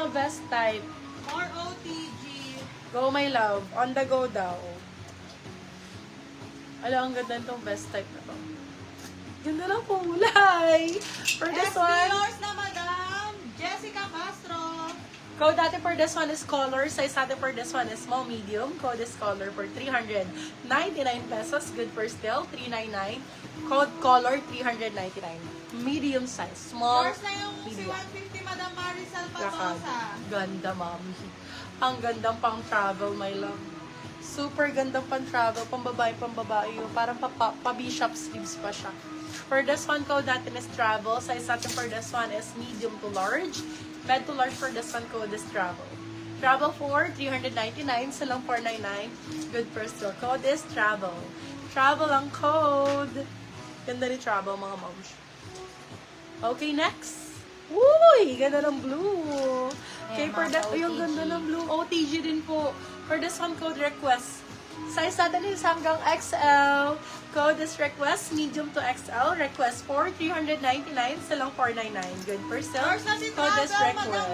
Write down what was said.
to, best type. More OTG. Go, my love. On the go daw. Alam, ang ganda itong best type na to. Ganda ng kulay. For this FB one, yours na, madam. Jessica Castro. code natin for this one is color. Size natin for this one is small, medium. Code is color for 399 pesos. Good for still, 399. Code color, 399. Medium size. Small, Yours na yung si medium. 150, Madam Maricel Yakan. Patosa. Ganda, mami. Ang gandang pang travel, my love. Super gandang pang travel. Pang babae yun. Parang pa-bishop sleeves pa siya. For this one, code natin is travel. Size natin for this one is medium to large. Med to large for this one, code is travel. Travel for 399, silang 499. Good for still. Code is travel. Travel ang code. Ganda ni travel, mga moms. Okay, next. Uy, ganda ng blue. Okay, for that, yung ganda ng blue. OTG din po. For this one, code request. Size natin is hanggang XL. Code is request, medium to XL. Request for 399, silang 499. Good for still. Yours na si Code is Travel, Madam request.